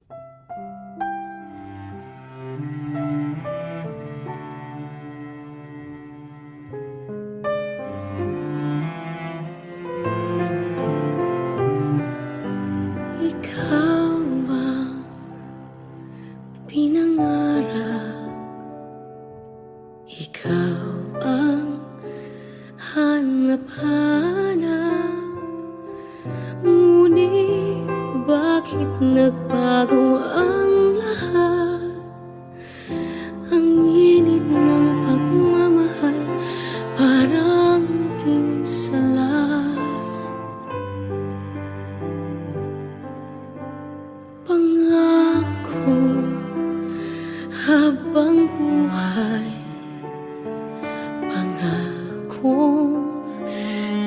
Ikaw ang pinangarap, ikaw ang hanap-hanap. Ngunit bakit nagbago ang lahat? Ang init ng pagmamahal parang naging salat. Pangako habang buhay, pangakong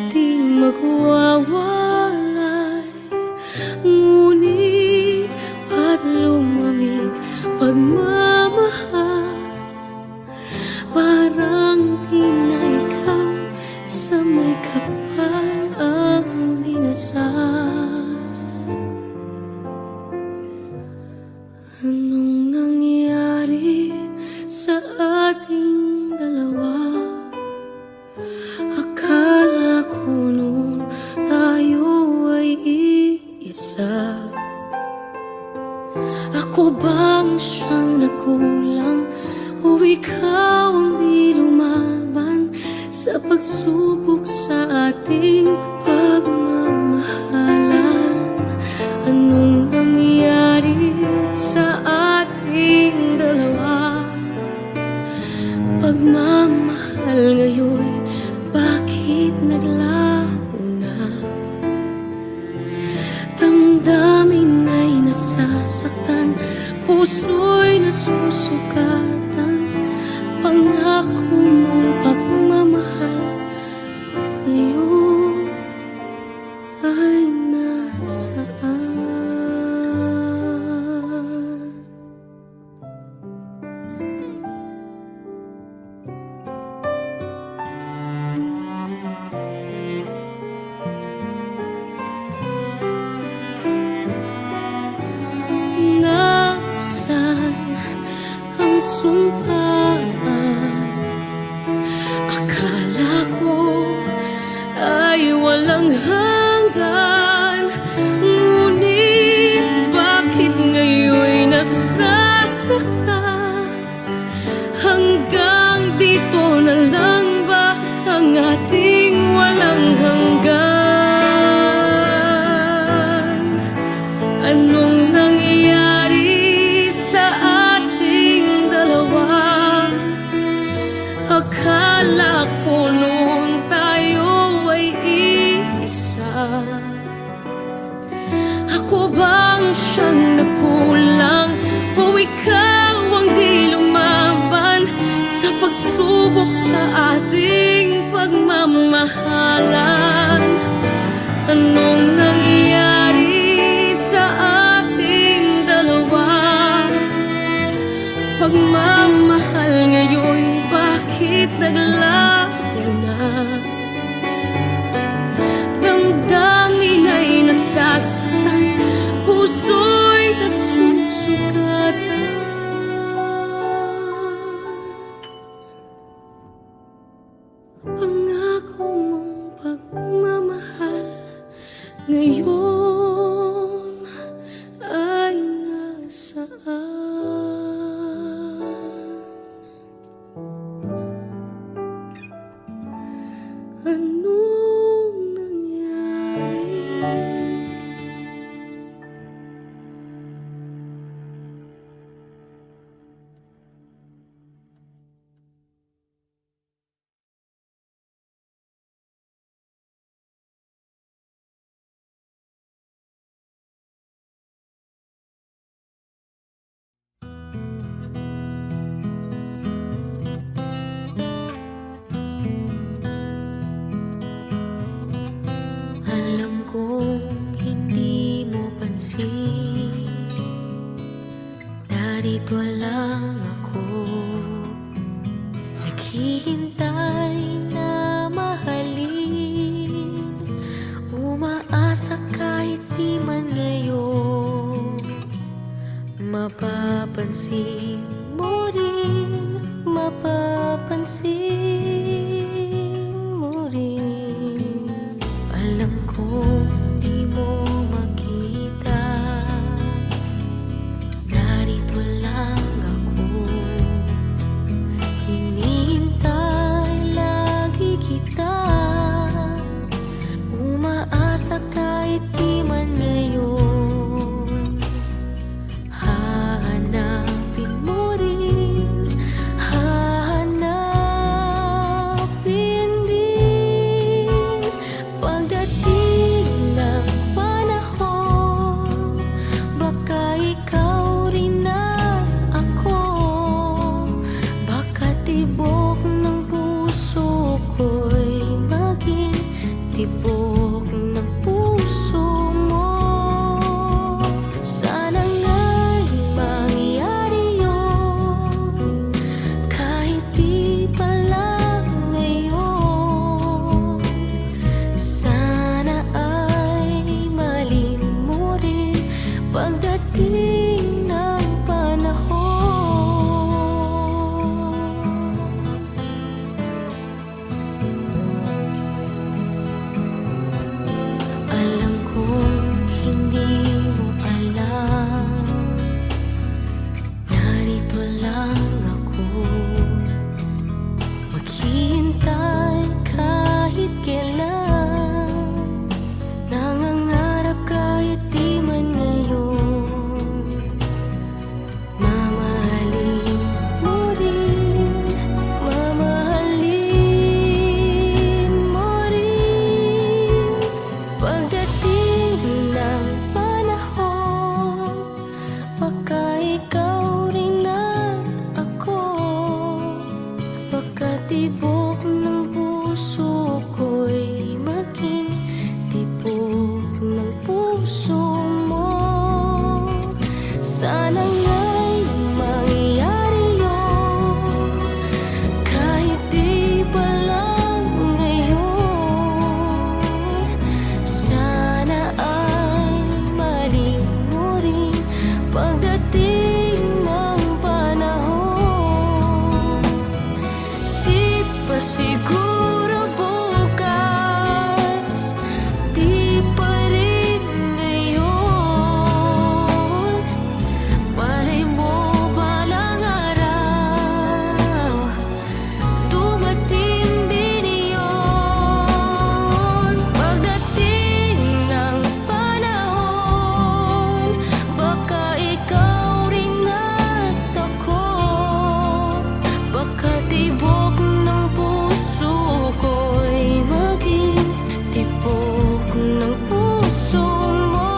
di magwawalay. Ngunit ba't lumamig pagmamahal? Parang di na ikaw sa may kapal ang dinasal. Anong nangyari sa ating dalawa? Akala ko noon tayo ay iisa. Ako bang siyang nagkulang o ikaw ang di lumaban sa pagsubok sa ating pagmamahalan? Anong nangyari sa ating dalawa? Pagmamahal ngayon, bakit naglaho na? Damdamin ay nasasaktan, puso'y nasusukatan. Pangako mong pagmamahal ngayon ay nasaan? Nasaan ang sumpaan? Akala ko ay walang hanggan. Ngunit bakit ngayon nasasaktan? Hanggang dito na lang ba ang ating walang hanggan? Anong nangyari sa ating dalawa? Akala ko noon tayo ay iisa. Ako bang siyang nagkulang o ikaw ang di lumaban sa pagsubok sa ating pagmamahalan? Anong nangyari sa ating dalawa? Pagmamahal ngayon, bakit naglaho na? Damdamin ay nasasaktan, puso'y nasusukatan. Pangako mong pagmamahal ngayon ay nasaan? Mapapansin mo rin, mapapansin mo rin. Alam ko di mo makita, narito lang ako. Hinihintay lagi kita, umaasa kahit di man ngayon. Hahanapin mo rin, hahanapin din. Pagdating ng panahon, baka ikaw rin at ako. Baka tibok ng puso ko'y maging tibok ng puso mo. Sana nga'y mangyari yun, kahit di pa lang ngayon. Sana ay malin mo rin pagdating ng panahon. Alam kong hindi mo alam, narito lang ako. Maghihintay kahit kailan, nangangarap kahit di man ngayon. Mamahalin mo rin, mamahalin mo rin. Pagdating ng panahon, baka ikaw rin at ako. Baka tibok ng puso ko'y maging tibok ng puso mo. Sana nga'y mangyari yun, kahit di pa lang ngayon. Sana ay malin mo rin pagdating ng panahon. Di pa siguro bukas, di pa rin ngayon. Malay mo balang araw, dumating din iyon. Pagdating ng panahon, baka ikaw rin at ako. Baka tibok ng puso ko'y maging tibok ng puso mo.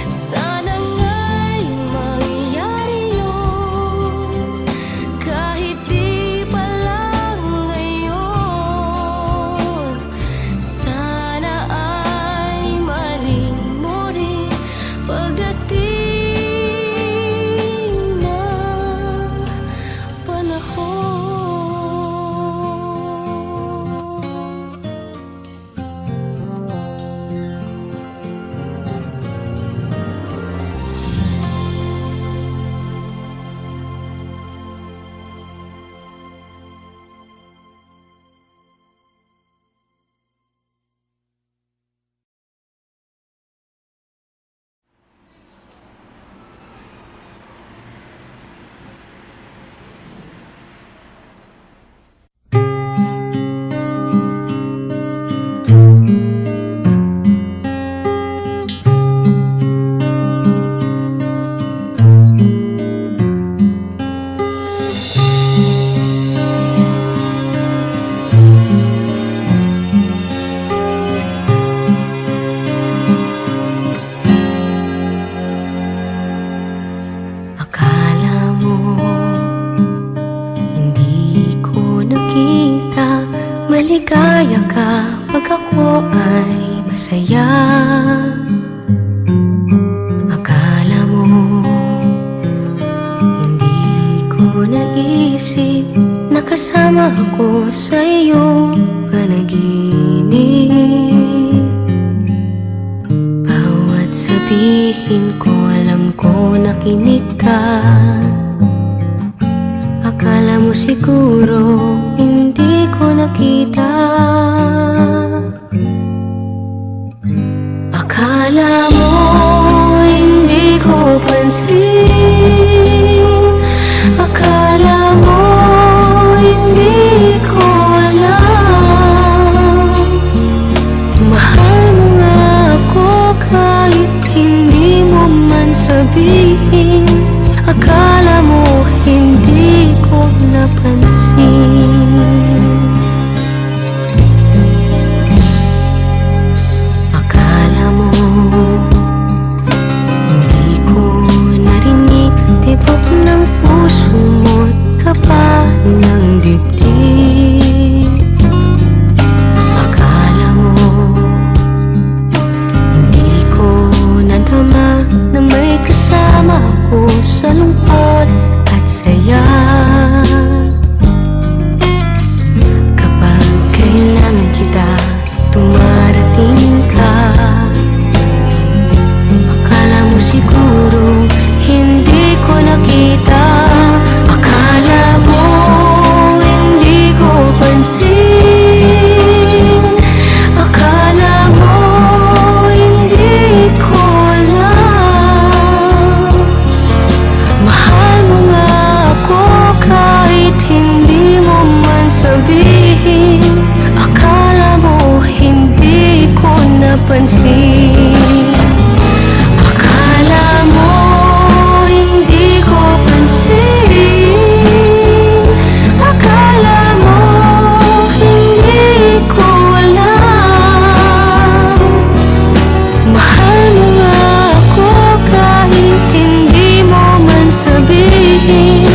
Sana nga'y mangyari yun, kahit di pa lang ngayon. Sana ay malin mo rin pagdating ng panahon. Akala mo hindi ko nakita, maligaya ka pag ako ay masaya. Akala mo hindi ko naisip, nakasama ako sa iyong panaginip. Bawat sabihin ko, alam ko na nakikinig ka. Akala mo siguro hindi ko nakita. Akala mo hindi ko pansin. Akala mo hindi ko alam. Mahal mo nga ako kahit hindi mo man sabihin. Akala mo hindi ko napansin. Akala mo hindi ko narinig tibok ng puso mo't kapa ng dibdib. Akala mo hindi ko nadama na may kasama ako sa lungkot at saya. Kapag kailangan kita, dumarating ka. Akala mo siguro hindi ko nakita. Akala mo hindi ko pansin. Akala mo hindi ko alam. Mahal mo nga ako kahit hindi mo man sabihin. Akala mo hindi ko napansin. Akala mo hindi ko pansin. Akala mo hindi ko alam. Mahal mo nga ako kahit hindi mo man sabihin.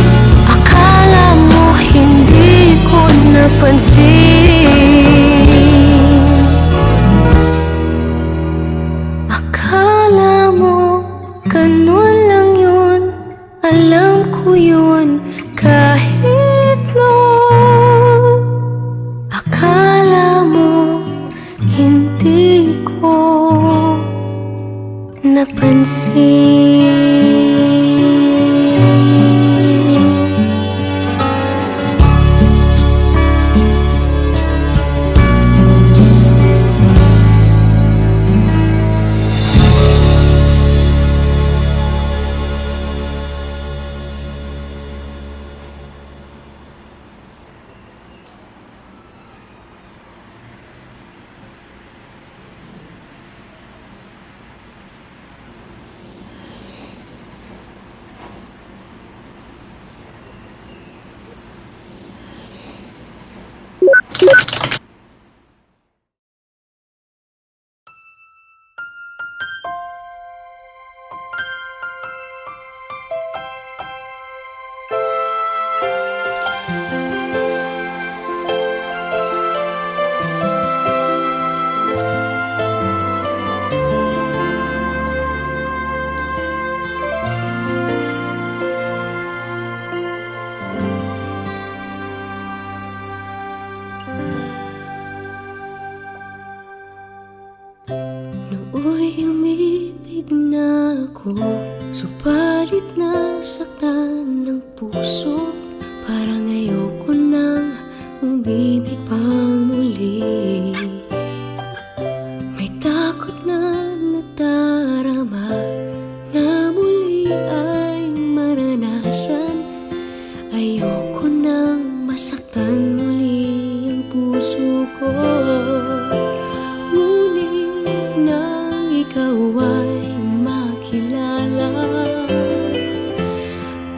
Akala mo hindi ko napansin. Akala mo ganun lang yun. Alam ko yun kahit noon. Akala mo hindi ko napansin. Nooy umibig na ako, subalit nasaktan ng puso. Parang ayoko nang umibig pang muli. May takot na nadarama na muli ay maranasan. Ayoko nang masaktan muli ang puso ko. Ngunit nang ikaw ay makilala,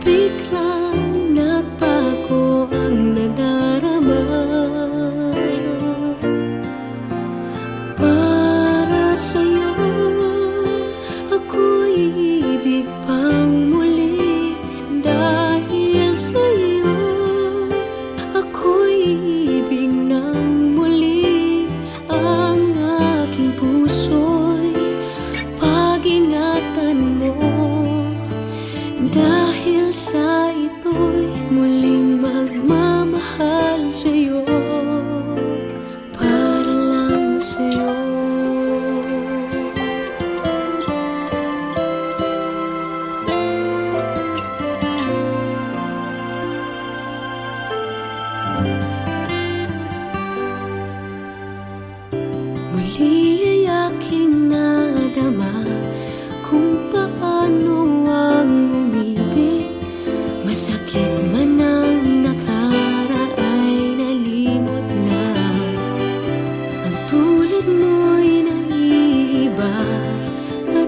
biglang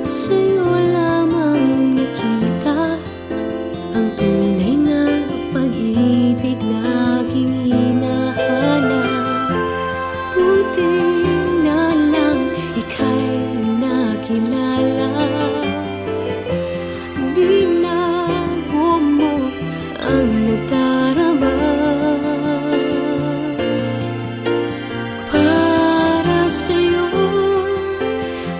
At sa'yo lamang nakita ang tunay na pag-ibig na aking hinahanap. Buti na lang ika'y nakilala. Binago mo ang nadarama. Para sa'yo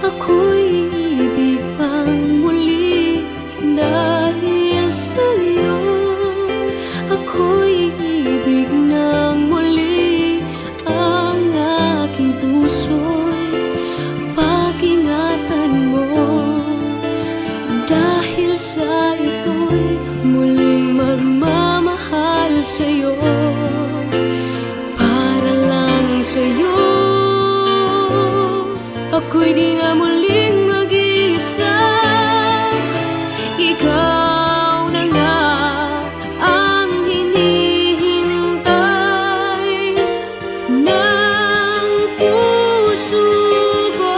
ako'y ibig pang muli. Dahil sa'yo ako'y ibig ng muli. Ang aking puso'y pag-ingatan mo. Dahil sa ito'y muling magmamahal sa'yo. Para lang sa'yo ako'y di na muling mag-iisa. Ikaw na nga ang hinihintay ng puso ko.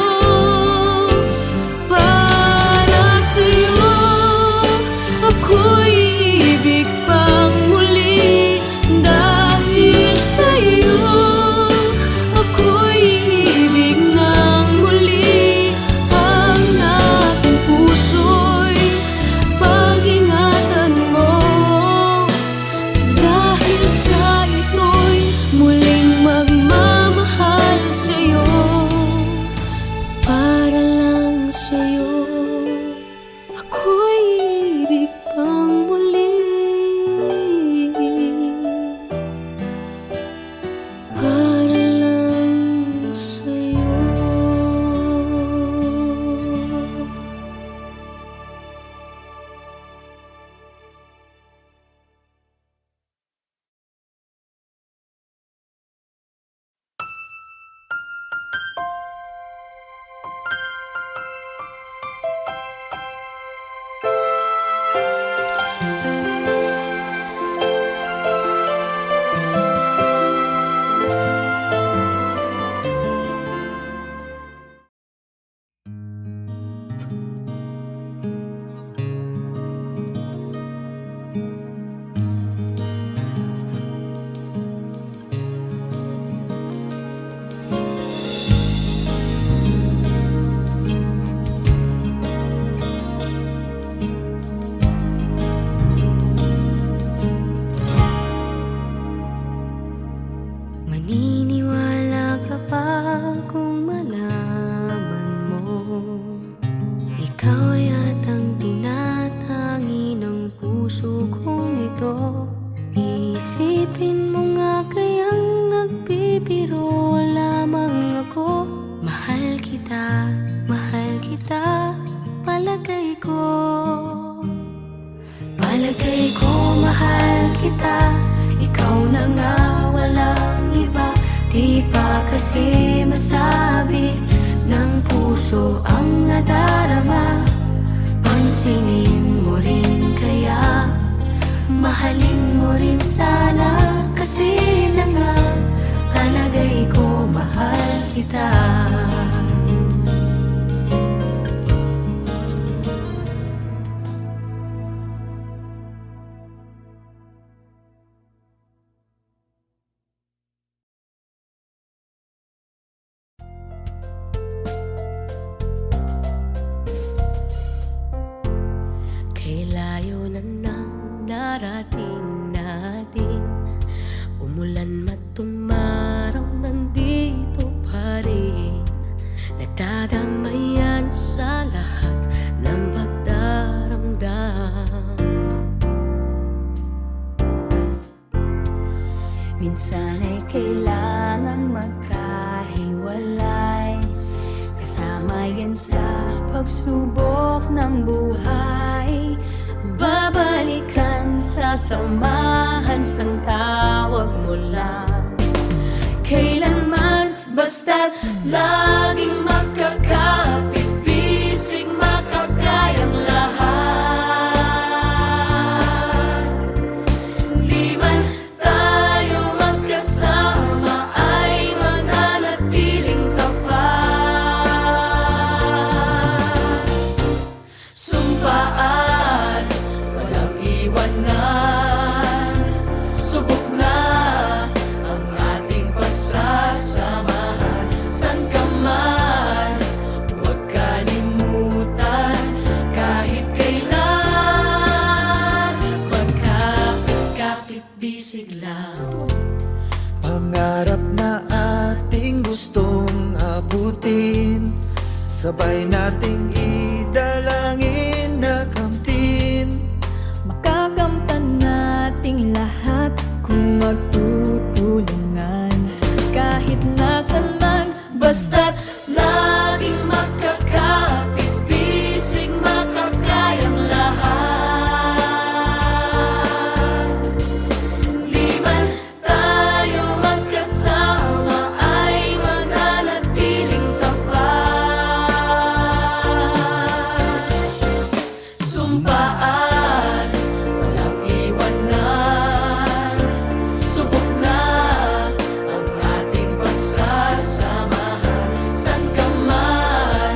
Para sa'yo ako'y ibig pang muli. Dahil sa'yo ako'y ibig ng muli. Ang aking puso'y pag-ingatan mo. Dahil sa ito'y muling magmamahal sa'yo. Para lang sa'yo ako'y ibig pang muli. Para lang sa'yo. Maniniwala ka pa kung malaman mo ikaw ay atang tinatangi ng puso kong ito. Iisipin mo nga kayang nagbibiro lamang ako. Mahal kita, palagay ko. Palagay ko mahal kita. Ikaw na nga walang iba. Di pa kasi masabi ng puso ang nadarama. Pansinin mo rin kaya, mahalin mo rin sana. Kasi na nga palagay ko mahal kita. Kay layo na nang narating natin. Umulan man tumaraw, nandito pa rin. Nagdadamayan sa lahat ng pagdaramdam. Minsan ay kailangang magkahiwalay. Kasama yan sa pagsubok ng buhay. Babalikan, sasamahan, sang tawag mo lang. Kailanman, basta't laging magkakapit, bisig makakayang lahat. Di man tayo magkasama, ay mananatiling tapat. abutin, sabay nating idalangin na kamtin. Makakamtan nating lahat kung magtutulungan. Kahit nasan man, basta't laging magkakapit, bisig makakayang lahat. Di man tayo magkasama ay mananatiling tapat. Sumpaan, walang iwanan, subok na ang ating pagsasamahan. San ka man,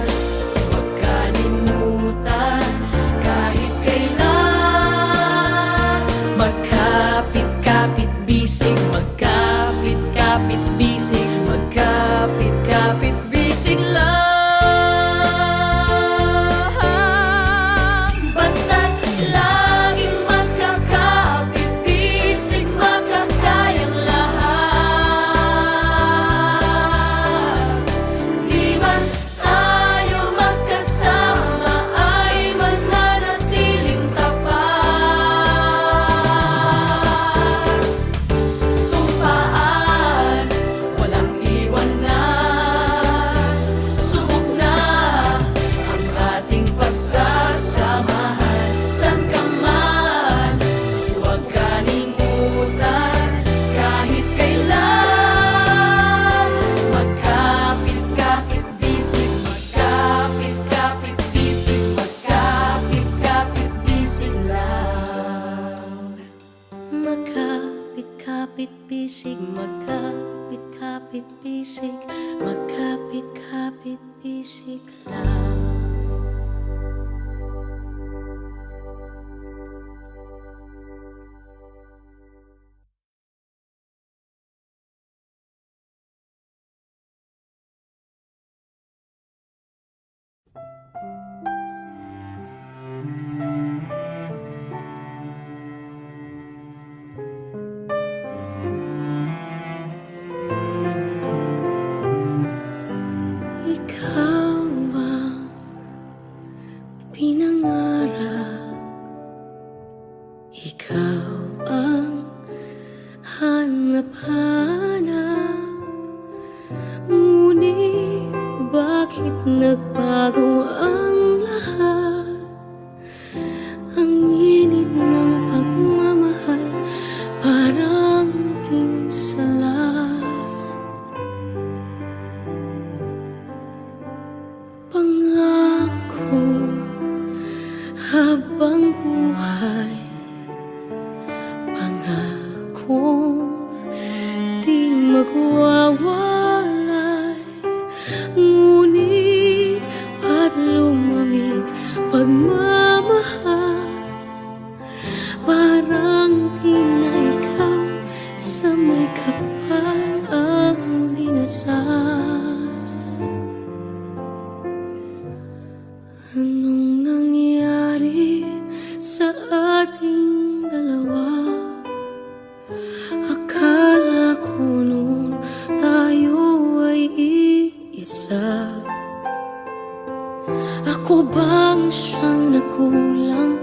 huwag kalimutan kahit kailan. Magkapit-kapit bisig, magkapit-kapit bisig, magkapit-kapit bisig lang. Basta't laging magkakapit, bisig makakayang lahat. Di man tayo magkasama ay mananatiling tapat. Sumpaan, walang iwanan, subok na ang ating pagsasamahan. San ka man, huwag kalimutan kahit kailan. Magkapit-kapit bisig, magkapit-kapit bisig, magkapit-kapit bisig lang. Magkapit-kapit bisig, magkapit-kapit bisig, magkapit-kapit bisig lang. Ikaw ang pinangarap, ikaw ang hanap-hanap. Ngunit bakit nagbago ang lahat? Ang init ng pagmamahal parang naging salat. Pangako habang buhay, pangakong di magwawalay. Ngunit ba't lumamig pagmamahal? Parang di na ikaw sa may kapal ang dinasal. Anong nangyari sa ating dalawa? Akala ko noon tayo ay iisa. Ako bang siyang nagkulang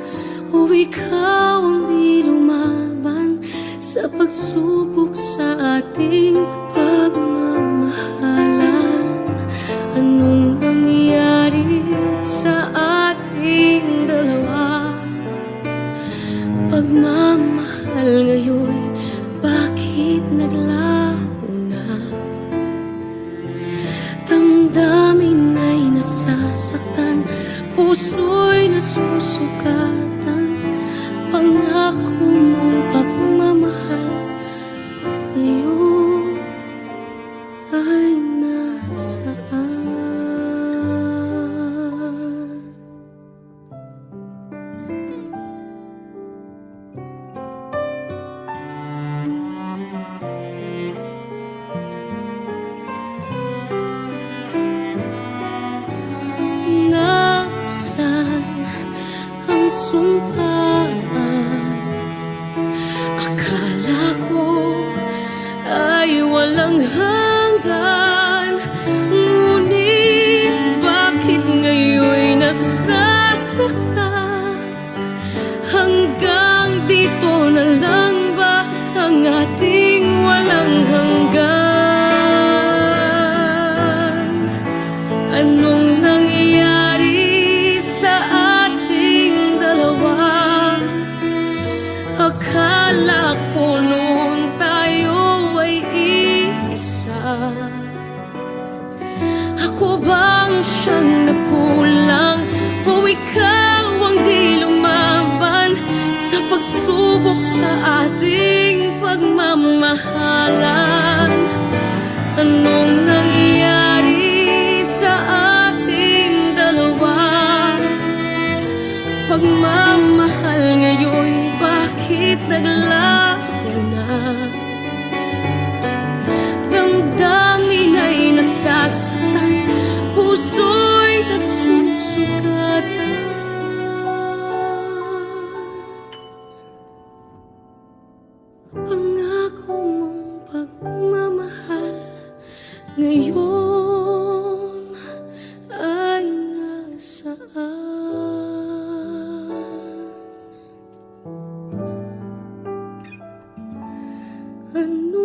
o ikaw ang di lumaban sa pagsubok sa ating pagmamahalan? Anong nangyari sa ating dalawa? Pagmamahal ngayon, bakit naglaho na? Damdamin ay nasasaktan, puso'y nasusukatan. Pangako mong pagmamahal ngayon ay nasaan? Nasaan ang Anong nangyari sa ating dalawa? Akala ko noon tayo ay iisa. Ako bang siyang nagkulang o ikaw ang di lumaban sa pagsubok sa ating pagmamahalan? Anong nangyari sa ating dalawa? Pagmamahal ngayon, bakit naglaho na? Damdamin ay nasasaktan, puso'y nasusugatan. Pangako mong pagmamahal ngayon ay nasaan? Ano